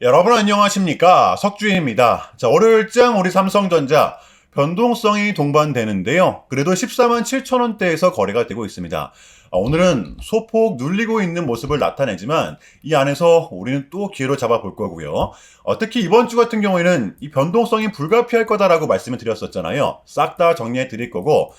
여러분 안녕하십니까? 석주희입니다. 자, 월요일장 우리 삼성전자 변동성이 동반되는데요. 그래도 14만 7천 원대에서 거래가 되고 있습니다. 오늘은 소폭 눌리고 있는 모습을 나타내지만 이 안에서 우리는 또 기회로 잡아볼 거고요. 특히 이번 주 같은 경우에는 이 변동성이 불가피할 거다라고 말씀을 드렸었잖아요. 싹 다 정리해 드릴 거고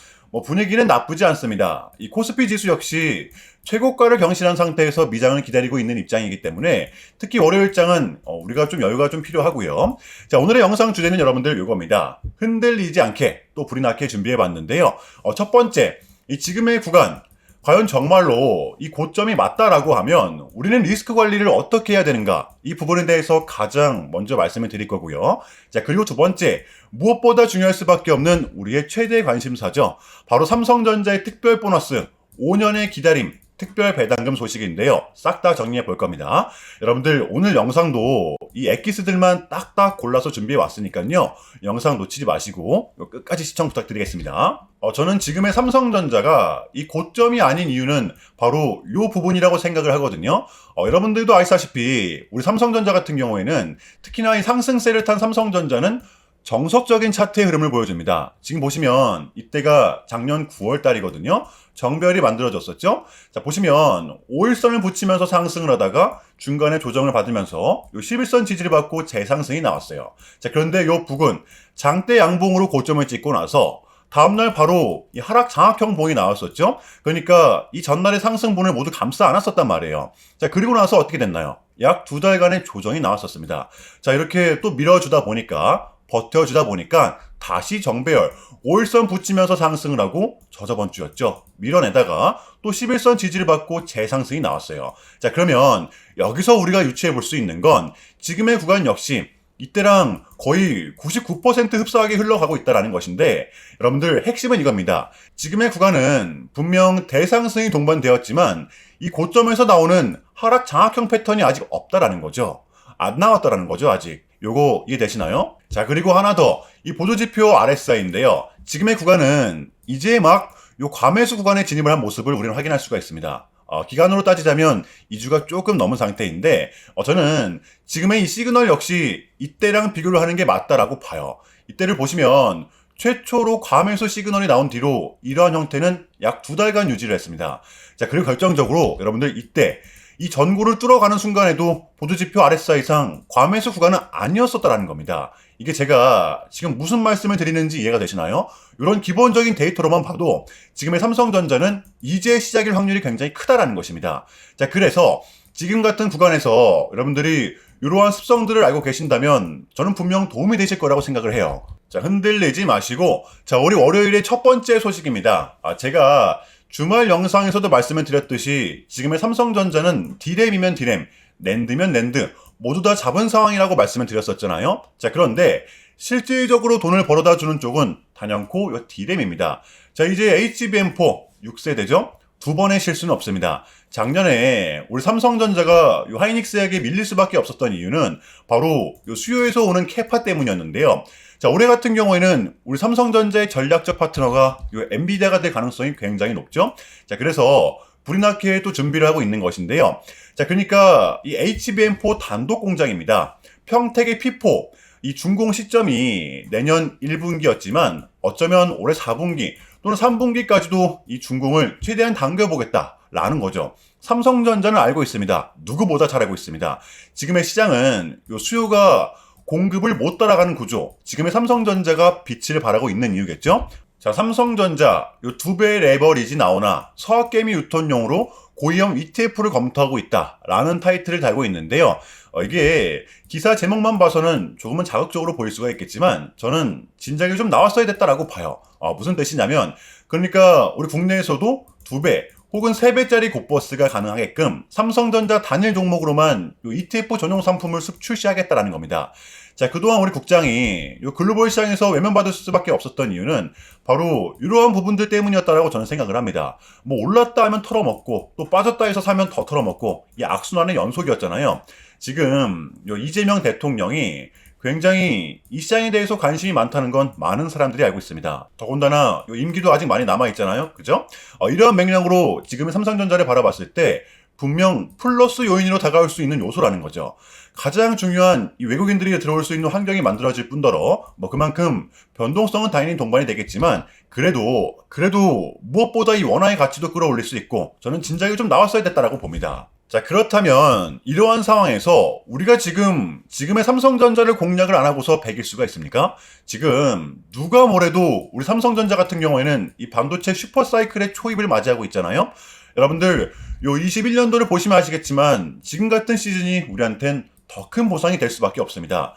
분위기는 나쁘지 않습니다. 이 코스피 지수 역시 최고가를 경신한 상태에서 미장을 기다리고 있는 입장이기 때문에 특히 월요일장은 우리가 좀 여유가 좀 필요하고요. 자, 오늘의 영상 주제는 여러분들 이겁니다. 흔들리지 않게 또 불이 나게 준비해 봤는데요. 첫 번째, 이 지금의 구간 과연 정말로 이 고점이 맞다라고 하면 우리는 리스크 관리를 어떻게 해야 되는가, 이 부분에 대해서 가장 먼저 말씀을 드릴 거고요. 자, 그리고 두 번째, 무엇보다 중요할 수밖에 없는 우리의 최대 관심사죠. 바로 삼성전자의 특별 보너스 5년의 기다림 특별 배당금 소식인데요. 싹 다 정리해 볼 겁니다. 여러분들 오늘 영상도 이 엑기스들만 딱딱 골라서 준비해 왔으니까요. 영상 놓치지 마시고 끝까지 시청 부탁드리겠습니다. 저는 지금의 삼성전자가 이 고점이 아닌 이유는 바로 이 부분이라고 생각을 하거든요. 여러분들도 아시다시피 우리 삼성전자 같은 경우에는 특히나 이 상승세를 탄 삼성전자는 정석적인 차트의 흐름을 보여줍니다. 지금 보시면 이때가 작년 9월 달이거든요. 정별이 만들어졌었죠. 자, 보시면 5일선을 붙이면서 상승을 하다가 중간에 조정을 받으면서 요 11선 지지를 받고 재상승이 나왔어요. 자, 그런데 요 부근 장대 양봉으로 고점을 찍고 나서 다음날 바로 이 하락 장악형 봉이 나왔었죠. 그러니까 이 전날의 상승분을 모두 감싸 안았었단 말이에요. 자, 그리고 나서 어떻게 됐나요? 약 2달간의 조정이 나왔었습니다. 자, 이렇게 또 밀어주다 보니까 버텨주다 보니까 다시 정배열 5일선 붙이면서 상승을 하고 저저번 주였죠. 밀어내다가 또 11선 지지를 받고 재상승이 나왔어요. 자, 그러면 여기서 우리가 유추해 볼 수 있는 건 지금의 구간 역시 이때랑 거의 99% 흡사하게 흘러가고 있다는 것인데, 여러분들 핵심은 이겁니다. 지금의 구간은 분명 대상승이 동반되었지만 이 고점에서 나오는 하락 장악형 패턴이 아직 없다라는 거죠. 안 나왔다라는 거죠, 아직. 요거 이해되시나요? 자, 그리고 하나 더, 이 보조지표 RSI인데요. 지금의 구간은 이제 막 요 과매수 구간에 진입을 한 모습을 우리는 확인할 수가 있습니다. 기간으로 따지자면 2주가 조금 넘은 상태인데, 저는 지금의 이 시그널 역시 이때랑 비교를 하는 게 맞다라고 봐요. 이때를 보시면 최초로 과매수 시그널이 나온 뒤로 이러한 형태는 약 2달간 유지를 했습니다. 자, 그리고 결정적으로 여러분들 이때 이 전고를 뚫어가는 순간에도 보조지표 RSI상 과매수 구간은 아니었었다라는 겁니다. 이게 제가 지금 무슨 말씀을 드리는지 이해가 되시나요? 이런 기본적인 데이터로만 봐도 지금의 삼성전자는 이제 시작일 확률이 굉장히 크다라는 것입니다. 자, 그래서 지금 같은 구간에서 여러분들이 이러한 습성들을 알고 계신다면 저는 분명 도움이 되실 거라고 생각을 해요. 자, 흔들리지 마시고, 자, 우리 월요일의 첫 번째 소식입니다. 제가 주말 영상에서도 말씀을 드렸듯이 지금의 삼성전자는 D램이면 D램, 낸드면 낸드 모두 다 잡은 상황이라고 말씀을 드렸었잖아요. 자, 그런데 실질적으로 돈을 벌어다 주는 쪽은 단연코 요 D램입니다. 자, 이제 HBM4 6세대죠? 두 번의 실수는 없습니다. 작년에 우리 삼성전자가 요 하이닉스에게 밀릴 수밖에 없었던 이유는 바로 요 수요에서 오는 캐파 때문이었는데요. 자, 올해 같은 경우에는 우리 삼성전자의 전략적 파트너가 요 엔비디아가 될 가능성이 굉장히 높죠. 자, 그래서 불이 나게 또 준비를 하고 있는 것인데요. 자, 그러니까 이 HBM4 단독 공장입니다. 평택의 P4 이 준공 시점이 내년 1분기였지만 어쩌면 올해 4분기 또는 3분기까지도 이 준공을 최대한 당겨보겠다라는 거죠. 삼성전자는 알고 있습니다. 누구보다 잘 알고 있습니다. 지금의 시장은 요 수요가 공급을 못 따라가는 구조, 지금의 삼성전자가 빛을 발하고 있는 이유겠죠. 자, 삼성전자 요 2배의 레버리지 나오나 서학개미 유통용으로 고위험 ETF를 검토하고 있다라는 타이틀을 달고 있는데요. 이게 기사 제목만 봐서는 조금은 자극적으로 보일 수가 있겠지만 저는 진작에 좀 나왔어야 됐다라고 봐요. 무슨 뜻이냐면, 그러니까 우리 국내에서도 2배 혹은 3배짜리 곧버스가 가능하게끔 삼성전자 단일 종목으로만 요 ETF 전용 상품을 출시하겠다라는 겁니다. 자, 그동안 우리 국장이 요 글로벌 시장에서 외면받을 수밖에 없었던 이유는 바로 이러한 부분들 때문이었다라고 저는 생각을 합니다. 올랐다 하면 털어먹고 또 빠졌다 해서 사면 더 털어먹고 이 악순환의 연속이었잖아요. 지금 요 이재명 대통령이 굉장히 이 시장에 대해서 관심이 많다는 건 많은 사람들이 알고 있습니다. 더군다나 요 임기도 아직 많이 남아있잖아요. 그죠? 이러한 맥락으로 지금의 삼성전자를 바라봤을 때 분명 플러스 요인으로 다가올 수 있는 요소라는 거죠. 가장 중요한 이 외국인들이 들어올 수 있는 환경이 만들어질 뿐더러 그만큼 변동성은 당연히 동반이 되겠지만 그래도 무엇보다 이 원화의 가치도 끌어올릴 수 있고 저는 진작에 좀 나왔어야 됐다라고 봅니다. 자, 그렇다면 이러한 상황에서 우리가 지금의 삼성전자를 공략을 안 하고서 배길 수가 있습니까? 지금 누가 뭐래도 우리 삼성전자 같은 경우에는 이 반도체 슈퍼사이클의 초입을 맞이하고 있잖아요. 여러분들 요 21년도를 보시면 아시겠지만 지금 같은 시즌이 우리한텐 더 큰 보상이 될 수밖에 없습니다.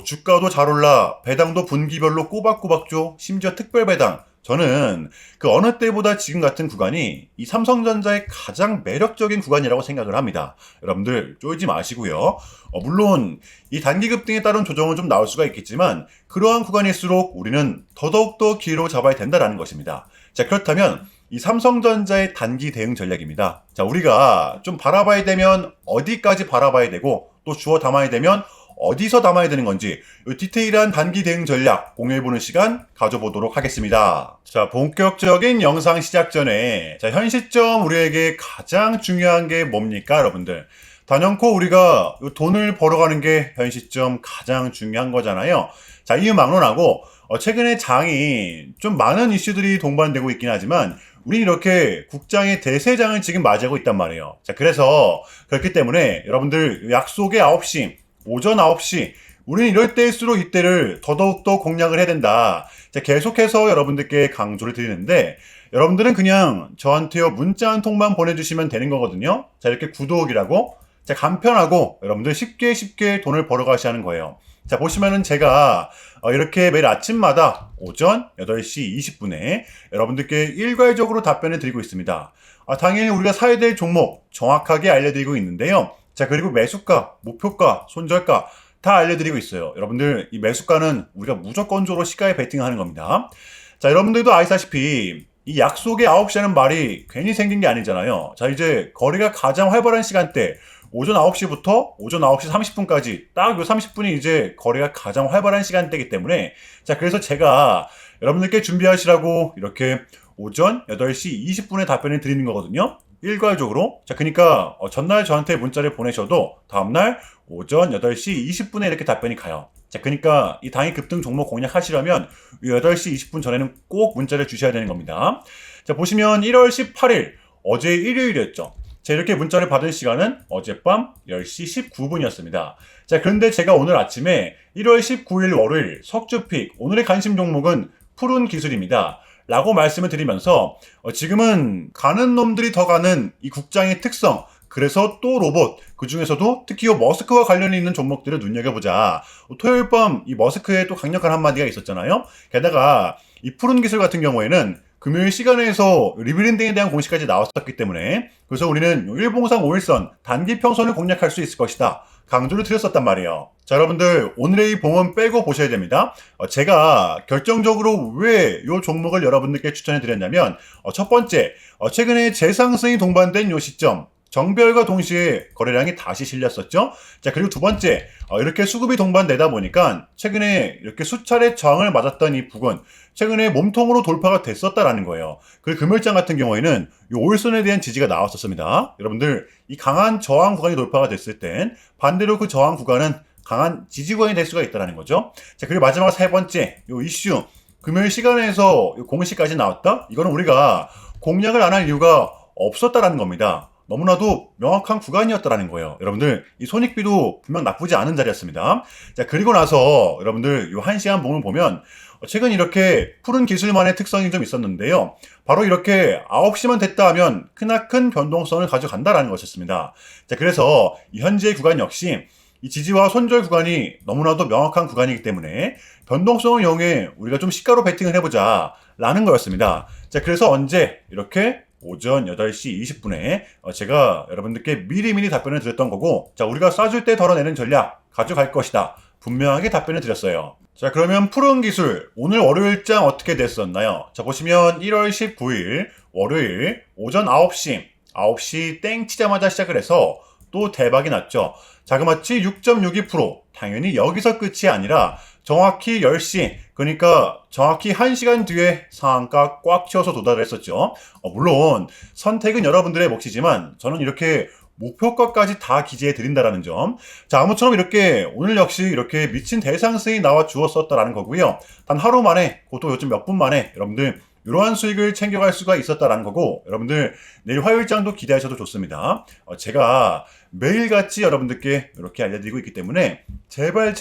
주가도 잘 올라 배당도 분기별로 꼬박꼬박 줘. 심지어 특별 배당. 저는 그 어느 때보다 지금 같은 구간이 이 삼성전자의 가장 매력적인 구간이라고 생각을 합니다. 여러분들 쫄지 마시고요. 물론 이 단기 급등에 따른 조정은 좀 나올 수가 있겠지만 그러한 구간일수록 우리는 더더욱더 기회로 잡아야 된다는 것입니다. 자, 그렇다면 이 삼성전자의 단기 대응 전략입니다. 자, 우리가 좀 바라봐야 되면 어디까지 바라봐야 되고 또 주워 담아야 되면 어디서 담아야 되는 건지 디테일한 단기 대응 전략 공유해보는 시간 가져보도록 하겠습니다. 자, 본격적인 영상 시작 전에 현 시점 우리에게 가장 중요한 게 뭡니까, 여러분들? 단연코 우리가 돈을 벌어가는 게 현 시점 가장 중요한 거잖아요. 자, 이유 막론하고 최근에 장이 좀 많은 이슈들이 동반되고 있긴 하지만 우린 이렇게 국장의 대세장을 지금 맞이하고 있단 말이에요. 자, 그래서 그렇기 때문에 여러분들 약속의 9시 오전 9시 우리는 이럴 때일수록 이때를 더더욱더 공략을 해야 된다. 자, 계속해서 여러분들께 강조를 드리는데 여러분들은 그냥 저한테요 문자 한 통만 보내주시면 되는 거거든요. 자, 이렇게 구독이라고 자, 간편하고 여러분들 쉽게 돈을 벌어가시는 거예요. 자, 보시면은 제가 이렇게 매일 아침마다 오전 8시 20분에 여러분들께 일괄적으로 답변을 드리고 있습니다. 당연히 우리가 사야 될 종목 정확하게 알려드리고 있는데요. 자, 그리고 매수가, 목표가, 손절가 다 알려드리고 있어요. 여러분들 이 매수가는 우리가 무조건적으로 시가에 베팅하는 겁니다. 자, 여러분들도 아시다시피 이 약속의 9시 하는 말이 괜히 생긴 게 아니잖아요. 자, 이제 거래가 가장 활발한 시간대 오전 9시부터 오전 9시 30분까지 딱 요 30분이 이제 거래가 가장 활발한 시간대이기 때문에 자, 그래서 제가 여러분들께 준비하시라고 이렇게 오전 8시 20분에 답변을 드리는 거거든요. 일괄적으로. 자, 그러니까 전날 저한테 문자를 보내셔도 다음날 오전 8시 20분에 이렇게 답변이 가요. 자, 그러니까 이 당일 급등 종목 공략하시려면 8시 20분 전에는 꼭 문자를 주셔야 되는 겁니다. 자, 보시면 1월 18일 어제 일요일이었죠. 자, 이렇게 문자를 받은 시간은 어젯밤 10시 19분이었습니다. 자, 그런데 제가 오늘 아침에 1월 19일 월요일 석주픽 오늘의 관심 종목은 푸른 기술입니다. 라고 말씀을 드리면서 지금은 가는 놈들이 더 가는 이 국장의 특성 그래서 또 로봇 그 중에서도 특히 머스크와 관련이 있는 종목들을 눈여겨보자. 토요일 밤 이 머스크의 또 강력한 한마디가 있었잖아요. 게다가 이 푸른 기술 같은 경우에는 금요일 시간에서 리브랜딩에 대한 공시까지 나왔었기 때문에 그래서 우리는 일봉상 5일선 단기 평선을 공략할 수 있을 것이다. 강조를 드렸었단 말이에요. 자, 여러분들 오늘의 이 봉은 빼고 보셔야 됩니다. 제가 결정적으로 왜 이 종목을 여러분들께 추천해 드렸냐면 첫 번째, 최근에 재상승이 동반된 이 시점 정별과 동시에 거래량이 다시 실렸었죠. 자, 그리고 두 번째, 이렇게 수급이 동반되다 보니까 최근에 이렇게 수차례 저항을 맞았던 이 부근, 최근에 몸통으로 돌파가 됐었다라는 거예요. 그리고 금요일장 같은 경우에는 이 5일선에 대한 지지가 나왔었습니다. 여러분들, 이 강한 저항 구간이 돌파가 됐을 땐 반대로 그 저항 구간은 강한 지지 구간이 될 수가 있다는 거죠. 자, 그리고 마지막 세 번째, 이 이슈, 금요일 시간에서 공시까지 나왔다? 이거는 우리가 공략을 안 할 이유가 없었다라는 겁니다. 너무나도 명확한 구간이었다라는 거예요. 여러분들 이 손익비도 분명 나쁘지 않은 자리였습니다. 자, 그리고 나서 여러분들 이 1시간 봉을 보면 최근 이렇게 푸른 기술만의 특성이 좀 있었는데요. 바로 이렇게 9시만 됐다 하면 크나큰 변동성을 가져간다라는 것이었습니다. 자, 그래서 이 현재의 구간 역시 이 지지와 손절 구간이 너무나도 명확한 구간이기 때문에 변동성을 이용해 우리가 좀 시가로 베팅을 해보자 라는 거였습니다. 자, 그래서 언제 이렇게 오전 8시 20분에 제가 여러분들께 미리미리 답변을 드렸던 거고 자, 우리가 쏴줄 때 덜어내는 전략 가져갈 것이다. 분명하게 답변을 드렸어요. 자, 그러면 푸른 기술 오늘 월요일장 어떻게 됐었나요? 자, 보시면 1월 19일 월요일 오전 9시 땡 치자마자 시작을 해서 또 대박이 났죠. 자그마치 6.62%. 당연히 여기서 끝이 아니라 정확히 10시, 그러니까 정확히 1시간 뒤에 상한가 꽉 채워서 도달을 했었죠. 물론 선택은 여러분들의 몫이지만 저는 이렇게 목표가까지 다 기재해 드린다라는 점. 자, 아무처럼 이렇게 오늘 역시 이렇게 미친 대상승이 나와 주었었다라는 거고요. 단 하루 만에, 그것도 요즘 몇 분 만에 여러분들 이러한 수익을 챙겨갈 수가 있었다라는 거고, 여러분들 내일 화요일장도 기대하셔도 좋습니다. 제가 매일같이 여러분들께 이렇게 알려드리고 있기 때문에 제발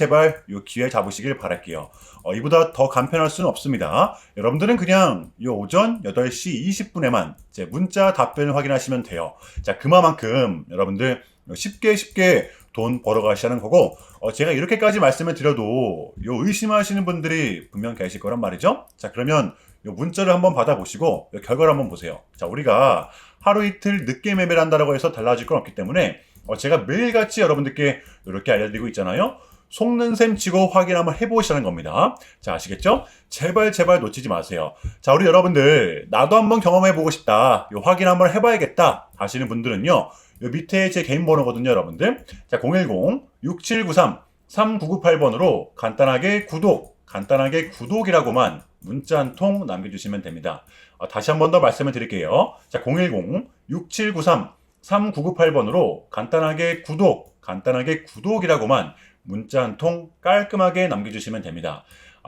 이 기회 잡으시길 바랄게요. 이보다 더 간편할 수는 없습니다. 여러분들은 그냥 이 오전 8시 20분에만 제 문자 답변을 확인하시면 돼요. 자, 그만큼 여러분들 쉽게 돈 벌어가시라는 거고, 제가 이렇게까지 말씀을 드려도 요 의심하시는 분들이 분명 계실 거란 말이죠. 자, 그러면 요 문자를 한번 받아보시고 요 결과를 한번 보세요. 자, 우리가 하루 이틀 늦게 매매를 한다고 해서 달라질 건 없기 때문에 제가 매일같이 여러분들께 이렇게 알려드리고 있잖아요. 속는 셈 치고 확인 한번 해보시라는 겁니다. 자, 아시겠죠? 제발 놓치지 마세요. 자, 우리 여러분들 나도 한번 경험해보고 싶다, 요 확인 한번 해봐야겠다 하시는 분들은요, 요 밑에 제 개인 번호거든요, 여러분들. 자, 010-6793-3998번으로 간단하게 구독이라고만 문자 한 통 남겨주시면 됩니다. 다시 한 번 더 말씀을 드릴게요. 자, 010-6793-3998번으로 간단하게 구독이라고만 문자 한 통 깔끔하게 남겨주시면 됩니다.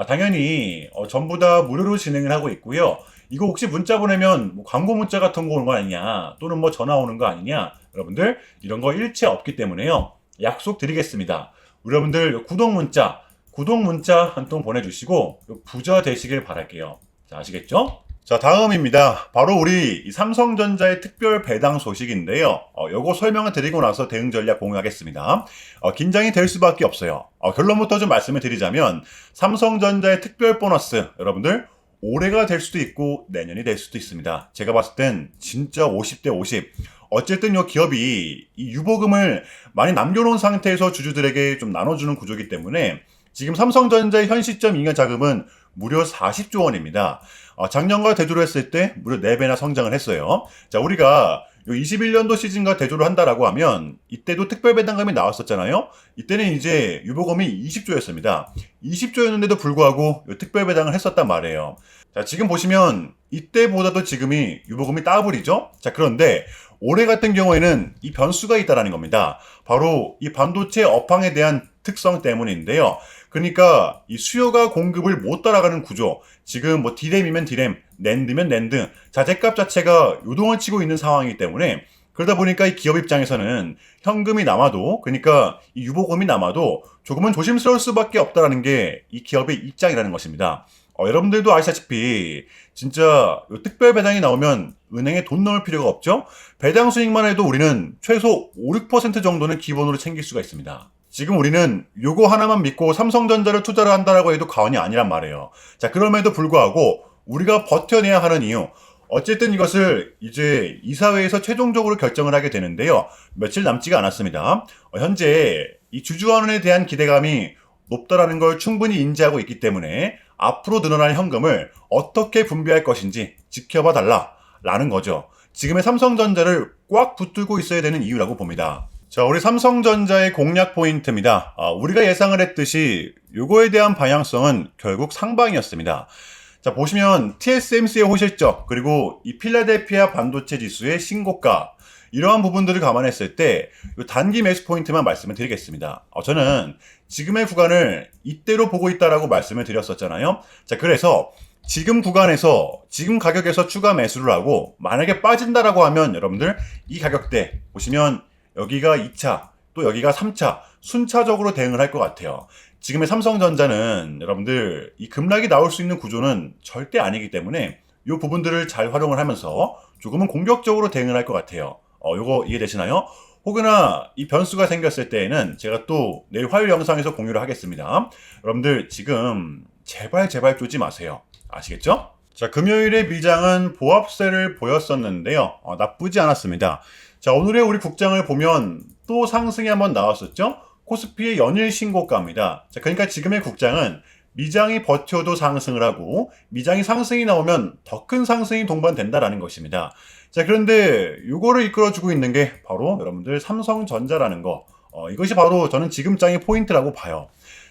당연히 전부 다 무료로 진행을 하고 있고요. 이거 혹시 문자 보내면 뭐 광고 문자 같은 거 오는 거 아니냐, 또는 뭐 전화 오는 거 아니냐, 여러분들 이런 거 일체 없기 때문에요. 약속 드리겠습니다. 여러분들 구독 문자 한 통 보내주시고 부자 되시길 바랄게요. 자, 아시겠죠? 자, 다음입니다. 바로 우리 삼성전자의 특별 배당 소식인데요. 요거 설명을 드리고 나서 대응 전략 공유하겠습니다. 긴장이 될 수밖에 없어요. 결론부터 좀 말씀을 드리자면 삼성전자의 특별 보너스, 여러분들 올해가 될 수도 있고 내년이 될 수도 있습니다. 제가 봤을 땐 진짜 50대 50. 어쨌든 요 기업이 이 유보금을 많이 남겨놓은 상태에서 주주들에게 좀 나눠주는 구조이기 때문에 지금 삼성전자의 현 시점 잉여 자금은 무려 40조 원입니다. 작년과 대조를 했을 때 무려 4배나 성장을 했어요. 자, 우리가 21년도 시즌과 대조를 한다라고 하면 이때도 특별 배당금이 나왔었잖아요. 이때는 이제 유보금이 20조였습니다. 20조였는데도 불구하고 특별 배당을 했었단 말이에요. 자, 지금 보시면 이때보다도 지금이 유보금이 더블이죠. 자, 그런데 올해 같은 경우에는 이 변수가 있다라는 겁니다. 바로 이 반도체 업황에 대한 특성 때문인데요. 그러니까 이 수요가 공급을 못 따라가는 구조. 지금 뭐 디램이면 디램, 낸드면 낸드, 자재값 자체가 요동을 치고 있는 상황이기 때문에, 그러다 보니까 이 기업 입장에서는 현금이 남아도, 그러니까 이 유보금이 남아도 조금은 조심스러울 수밖에 없다라는 게 이 기업의 입장이라는 것입니다. 여러분들도 아시다시피 진짜 요 특별 배당이 나오면 은행에 돈 넣을 필요가 없죠. 배당 수익만 해도 우리는 최소 5, 6% 정도는 기본으로 챙길 수가 있습니다. 지금 우리는 요거 하나만 믿고 삼성전자를 투자를 한다라고 해도 과언이 아니란 말이에요. 자, 그럼에도 불구하고 우리가 버텨내야 하는 이유, 어쨌든 이것을 이제 이사회에서 최종적으로 결정을 하게 되는데요. 며칠 남지가 않았습니다. 현재 이 주주환원에 대한 기대감이 높다라는 걸 충분히 인지하고 있기 때문에 앞으로 늘어날 현금을 어떻게 분배할 것인지 지켜봐 달라라는 거죠. 지금의 삼성전자를 꽉 붙들고 있어야 되는 이유라고 봅니다. 자, 우리 삼성전자의 공략 포인트입니다. 우리가 예상을 했듯이 요거에 대한 방향성은 결국 상방이었습니다. 자, 보시면 TSMC의 호실적, 그리고 이 필라델피아 반도체 지수의 신고가, 이러한 부분들을 감안했을 때 단기 매수 포인트만 말씀을 드리겠습니다. 저는 지금의 구간을 이때로 보고 있다라고 말씀을 드렸었잖아요. 자, 그래서 지금 구간에서, 지금 가격에서 추가 매수를 하고 만약에 빠진다라고 하면 여러분들 이 가격대 보시면 여기가 2차, 또 여기가 3차 순차적으로 대응을 할 것 같아요. 지금의 삼성전자는 여러분들 이 급락이 나올 수 있는 구조는 절대 아니기 때문에 이 부분들을 잘 활용을 하면서 조금은 공격적으로 대응을 할 것 같아요. 요거 이해되시나요? 혹여나 이 변수가 생겼을 때에는 제가 또 내일 화요일 영상에서 공유를 하겠습니다. 여러분들 지금 제발 쪼지 마세요. 아시겠죠? 자, 금요일에 미장은 보합세를 보였었는데요. 나쁘지 않았습니다. 자, 오늘의 우리 국장을 보면 또 상승이 한번 나왔었죠? 코스피의 연일 신고가입니다. 자, 그러니까 지금의 국장은 미장이 버텨도 상승을 하고 미장이 상승이 나오면 더 큰 상승이 동반된다라는 것입니다. 자, 그런데 이거를 이끌어주고 있는 게 바로 여러분들 삼성전자라는 거. 이것이 바로 저는 지금 장의 포인트라고 봐요.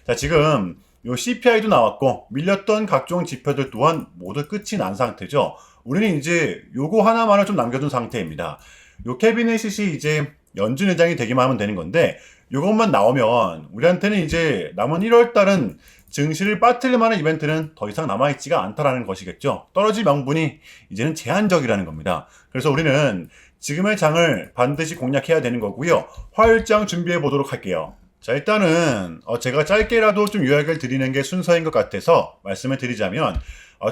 자, 지금 요 CPI도 나왔고 밀렸던 각종 지표들 또한 모두 끝이 난 상태죠. 우리는 이제 요거 하나만을 좀 남겨둔 상태입니다. 요 캐비넷이 이제 연준 의장이 되기만 하면 되는 건데 이것만 나오면 우리한테는 이제 남은 1월 달은 증시를 빠뜨릴 만한 이벤트는 더 이상 남아있지가 않다라는 것이겠죠. 떨어질 명분이 이제는 제한적이라는 겁니다. 그래서 우리는 지금의 장을 반드시 공략해야 되는 거고요. 화요일장 준비해 보도록 할게요. 자, 일단은 제가 짧게라도 좀 요약을 드리는 게 순서인 것 같아서 말씀을 드리자면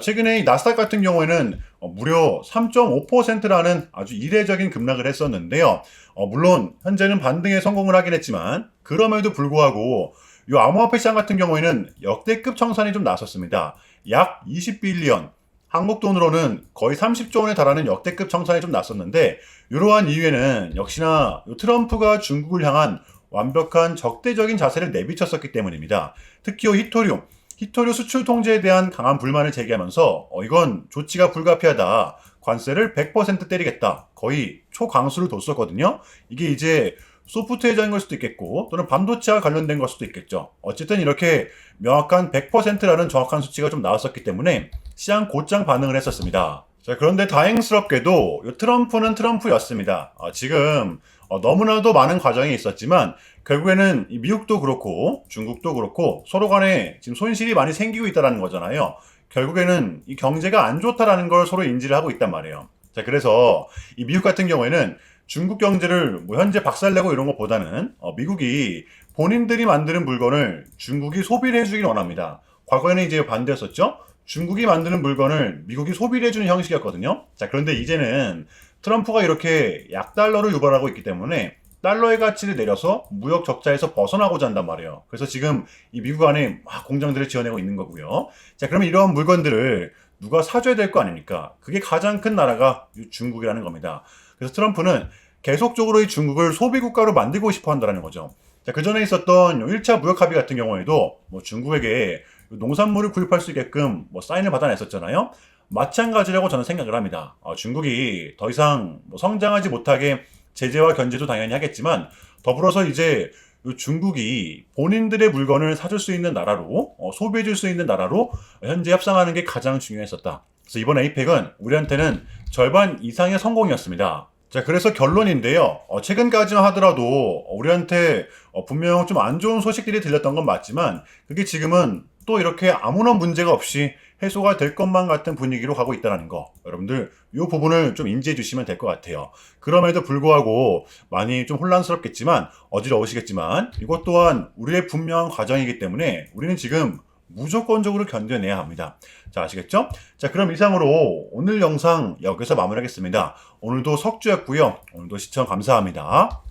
최근에 이 나스닥 같은 경우에는 무려 3.5%라는 아주 이례적인 급락을 했었는데요. 물론 현재는 반등에 성공을 하긴 했지만 그럼에도 불구하고 이 암호화폐 시장 같은 경우에는 역대급 청산이 좀 나섰습니다. 약 20빌리언, 한국 돈으로는 거의 30조 원에 달하는 역대급 청산이 좀 났었는데 이러한 이유에는 역시나 트럼프가 중국을 향한 완벽한 적대적인 자세를 내비쳤었기 때문입니다. 특히 히토류 수출 통제에 대한 강한 불만을 제기하면서 이건 조치가 불가피하다. 관세를 100% 때리겠다. 거의 초강수를 뒀었거든요. 이게 이제 소프트웨어적인 걸 수도 있겠고 또는 반도체와 관련된 걸 수도 있겠죠. 어쨌든 이렇게 명확한 100%라는 정확한 수치가 좀 나왔었기 때문에 시장 곧장 반응을 했었습니다. 자, 그런데 다행스럽게도 트럼프는 트럼프였습니다. 지금 너무나도 많은 과정이 있었지만 결국에는 미국도 그렇고 중국도 그렇고 서로 간에 지금 손실이 많이 생기고 있다는 거잖아요. 결국에는 이 경제가 안 좋다라는 걸 서로 인지를 하고 있단 말이에요. 자, 그래서 이 미국 같은 경우에는 중국 경제를 뭐 현재 박살내고 이런 것보다는 미국이 본인들이 만드는 물건을 중국이 소비를 해주길 원합니다. 과거에는 이제 반대였었죠. 중국이 만드는 물건을 미국이 소비를 해주는 형식이었거든요. 자, 그런데 이제는 트럼프가 이렇게 약달러를 유발하고 있기 때문에 달러의 가치를 내려서 무역 적자에서 벗어나고자 한단 말이에요. 그래서 지금 이 미국 안에 막 공장들을 지어내고 있는 거고요. 자, 그러면 이런 물건들을 누가 사줘야 될 거 아닙니까? 그게 가장 큰 나라가 중국이라는 겁니다. 그래서 트럼프는 계속적으로 이 중국을 소비국가로 만들고 싶어 한다는 거죠. 자, 그 전에 있었던 1차 무역 합의 같은 경우에도 뭐 중국에게 농산물을 구입할 수 있게끔 뭐 사인을 받아냈었잖아요. 마찬가지라고 저는 생각을 합니다. 중국이 더 이상 뭐 성장하지 못하게 제재와 견제도 당연히 하겠지만 더불어서 이제 중국이 본인들의 물건을 사줄 수 있는 나라로 소비해 줄 수 있는 나라로 현재 협상하는 게 가장 중요했었다. 그래서 이번 에이펙은 우리한테는 절반 이상의 성공이었습니다. 자, 그래서 결론인데요. 최근까지만 하더라도 우리한테 분명 좀 안 좋은 소식들이 들렸던 건 맞지만 그게 지금은 또 이렇게 아무런 문제가 없이 해소가 될 것만 같은 분위기로 가고 있다는 거. 여러분들 이 부분을 좀 인지해 주시면 될 것 같아요. 그럼에도 불구하고 많이 좀 혼란스럽겠지만 어지러우시겠지만 이것 또한 우리의 분명한 과정이기 때문에 우리는 지금 무조건적으로 견뎌내야 합니다. 자, 아시겠죠? 자, 그럼 이상으로 오늘 영상 여기서 마무리하겠습니다. 오늘도 석주였고요. 오늘도 시청 감사합니다.